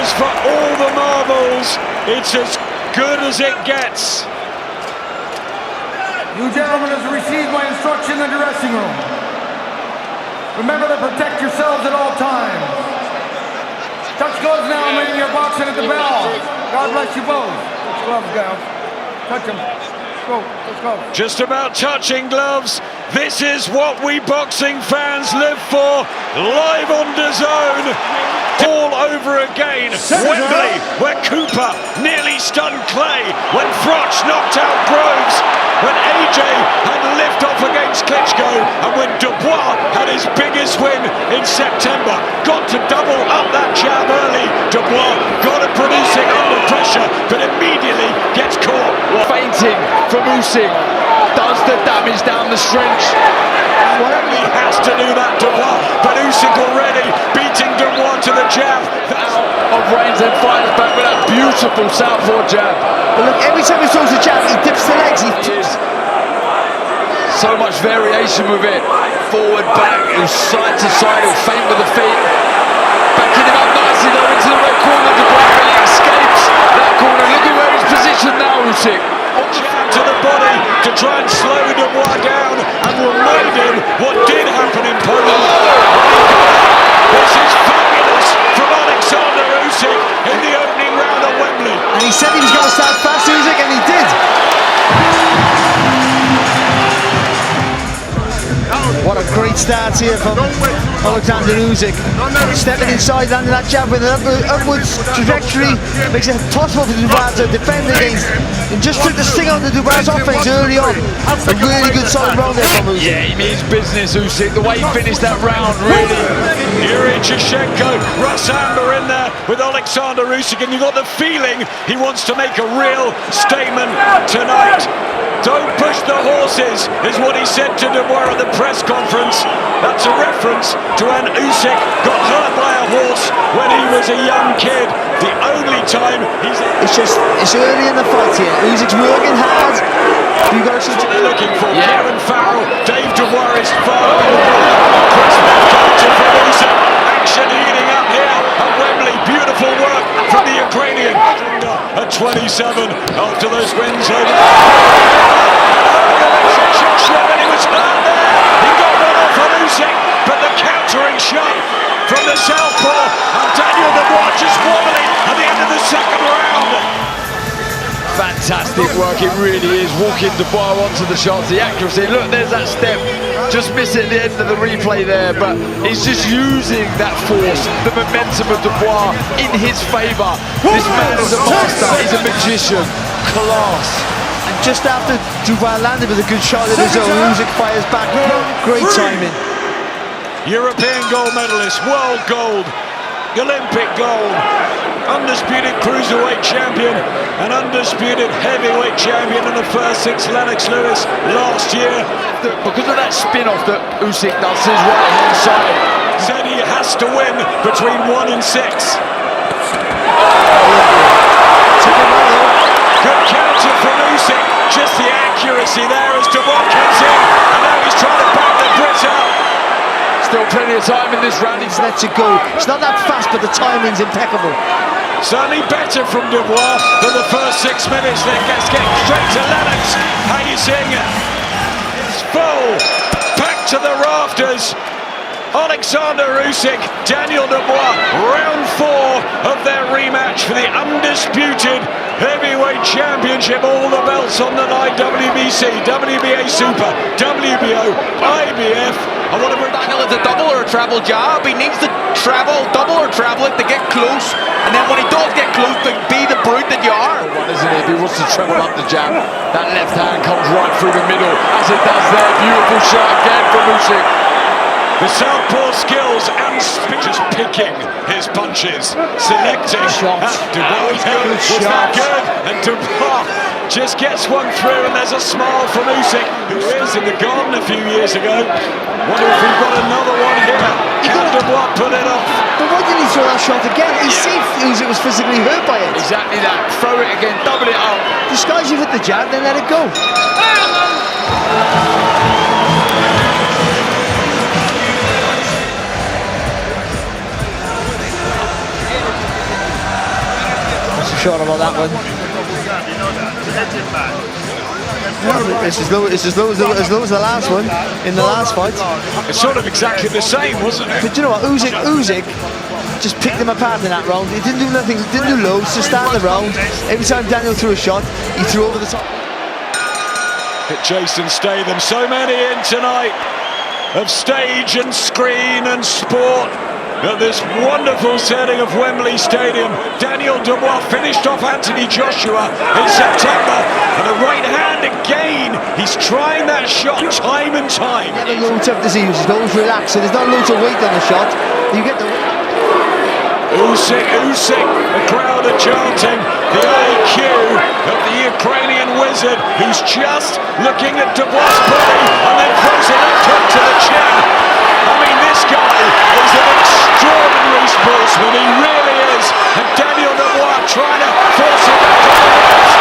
goes for all the marbles. It's as good as it gets. You gentlemen have received my instruction in the dressing room. Remember to protect yourselves at all times. Touch gloves now, when you're boxing at the bell. God bless you both. Touch gloves, gals. Touch them. Go, let's go. Just about touching gloves. This is what we boxing fans live for. Live on DAZN. All over again. Wembley, where Cooper nearly stunned Clay, when Froch knocked out Groves, when AJ had lift-off against Klitschko, and when Dubois had his biggest win in September. Got to double up that jab early. Dubois got to produce it under pressure, but immediately gets caught. Fainting from Usyk does the damage down the stretch. He has to do that, Dubois, but Usyk already beating Dubois to the jab. Out of range and fires back with that beautiful southpaw jab. But look, every time he throws a jab, he dips the legs. So much variation with it. Forward, back, side to side, he'll feint with the feet. Backing him up nicely though into the red corner. Dubois really escapes that corner. Look at where he's positioned now, Usyk. Jab to the body to try and slow Dubois down and remind him what did happen in Poland. This is fabulous from Alexander Usyk in the opening round at Wembley. And he said he was going to start fast, Usyk, and he did. What a great start here from Alexander Usyk. Stepping inside, landing that jab with an upwards trajectory, makes it possible for Dubois to defend against. And just took the sting out of Dubois' offense early on. A really good solid round there from Usyk. Yeah, he means business, Usyk. The way he finished that round, really. Yuri Chichenko, Russ Amber in there with Alexander Usyk, and you got the feeling he wants to make a real statement tonight. Don't push the horses, is what he said to Dubois at the press conference. That's a reference to when Usyk got hurt by a horse when he was a young kid. The only time he's... It's early in the fight here. Usyk's working hard. You got to see what they're looking for. Yeah. Kieran Farrell, Dave Dubois is far. Press back counter from Usyk. Action heating up here at Wembley. Beautiful work from the Ukrainian. At 27 after those wins over. He was hurt there. He got one off on Usyk, but the countering shot from the southpaw, and Daniel Dubois just wobbling at the end of the second round. Fantastic work, it really is. Walking Dubois onto the shots, the accuracy. Look, there's that step. Just miss it at the end of the replay there, but he's just using that force, the momentum of Dubois in his favour. This man is a master, he's a magician. Class. And just after Dubois landed with a good shot of his own, Usyk fires back. Great timing. European gold medalist, world gold, Olympic gold, undisputed cruiserweight champion, and undisputed heavyweight champion in the first 6 Lennox Lewis last year. Because of that spin-off that Usyk does his right-hand side. Said he has to win between 1 and 6. Good counter from Usyk, just the accuracy there as Dubois comes in, and now he's trying to back the Brit out. Still plenty of time in this round. He lets it go. It's not that fast, but the timing's impeccable. Certainly better from Dubois than the first 6 minutes. Let's get straight to Lennox. How are you seeing it? It's full, back to the rafters. Alexander Usyk, Daniel Dubois, round 4 of their rematch for the undisputed heavyweight championship. All the belts on the line: WBC, WBA Super, WBO, IBF. I want to bring Daniel is a double or a treble jab. He needs to travel, double or travel it to get close. And then when he does get close, be the brute that you are. One, isn't it? If he wants to treble up the jab, that left hand comes right through the middle, as it does there. Beautiful shot again from Usyk. the southpaw skills and just picking his punches, selecting. Dubois was that good, and Dubois just gets one through, and there's a smile from Usyk, who was in the garden a few years ago. Wonder if we've got another one here. Can Dubois put it off? But why didn't he throw that shot again? He see Usyk was physically hurt by it. Exactly that. Throw it again, double it up. Disguise you with the jab, then let it go. sure about that one. It's as low as the last one in the last fight. It's sort of exactly the same, wasn't it? But you know what, Usyk just picked him apart in that round. He didn't do nothing, he didn't do loads to start the round. Every time Daniel threw a shot, he threw over the top. Hit Jason Statham, so many in tonight of stage and screen and sport at this wonderful setting of Wembley Stadium. Daniel Dubois finished off Anthony Joshua in September, and a right hand again. He's trying that shot time and time. Never loads up to see, he's always relaxed, so there's not loads of weight on the shot. You get the... Usyk, the crowd are chanting the IQ of the Ukrainian wizard, who's just looking at Dubois' body and then throws a left hook to the chin. I mean, this guy is an extraordinary sportsman, he really is. And Daniel Dubois trying to force him back on the ropes.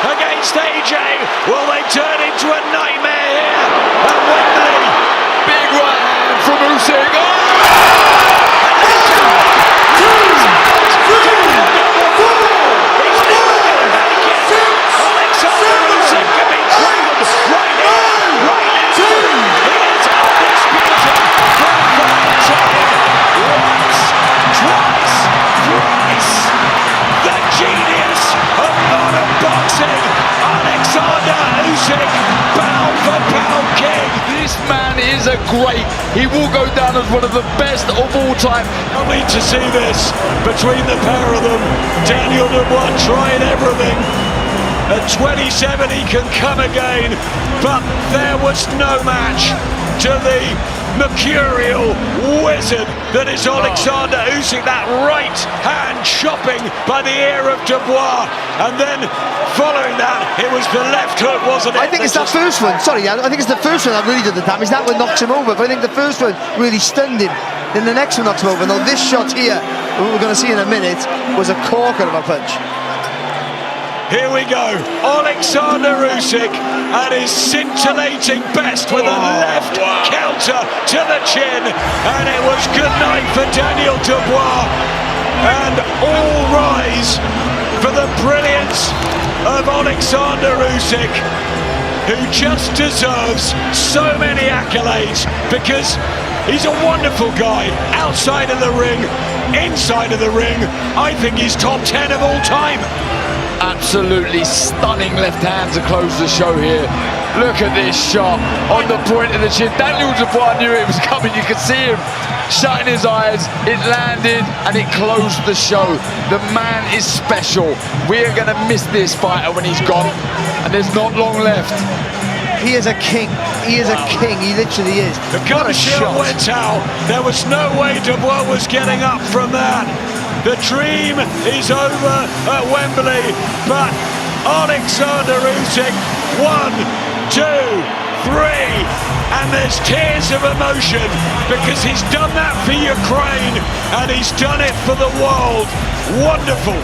Against AJ, will they turn into a nightmare here at Wembley? Big right hand from Usyk. Alexander Usyk can be trailed right now. He is undisputed for a time. Once, twice, thrice. The genius of modern boxing, Alexander Usyk, pound for pound king. This man is a great. He will go down as one of the best of all time. I need to see this between the pair of them. Daniel Dubois trying everything. At 27 he can come again, but there was no match to the mercurial wizard that is Alexander Usyk. That right hand chopping by the ear of Dubois, and then following that it was the left hook, wasn't it? I think it's that first one, sorry, I think it's the first one that really did the damage. That one knocks him over, but I think the first one really stunned him. Then the next one knocks him over. Now this shot here, we're going to see in a minute, was a corker of a punch. Here we go, Alexander Usyk at his scintillating best with a left counter to the chin, and it was good night for Daniel Dubois. And all rise for the brilliance of Alexander Usyk, who just deserves so many accolades because he's a wonderful guy outside of the ring, inside of the ring. I think he's top 10 of all time. Absolutely stunning left hand to close the show here. Look at this shot on the point of the chin. Daniel Dubois knew it was coming. You could see him shutting his eyes. It landed and it closed the show. The man is special. We are going to miss this fighter when he's gone, and there's not long left. He is a king. He is a king. He literally is. The gunshot went out. There was no way Dubois was getting up from that. The dream is over at Wembley, but Alexander Usyk, 1, 2, 3, and there's tears of emotion because he's done that for Ukraine and he's done it for the world. Wonderful.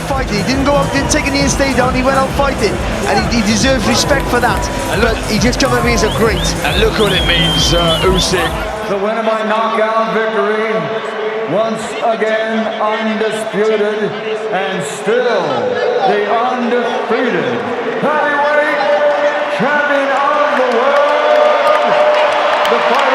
Fighting. He didn't go out, didn't take any and stay down, he went out fighting, and he deserves respect for that. And look, he just come at me as a great. And look what it means, Usyk. The winner by knockout victory, once again undisputed and still the undefeated heavyweight champion of the world, the fighter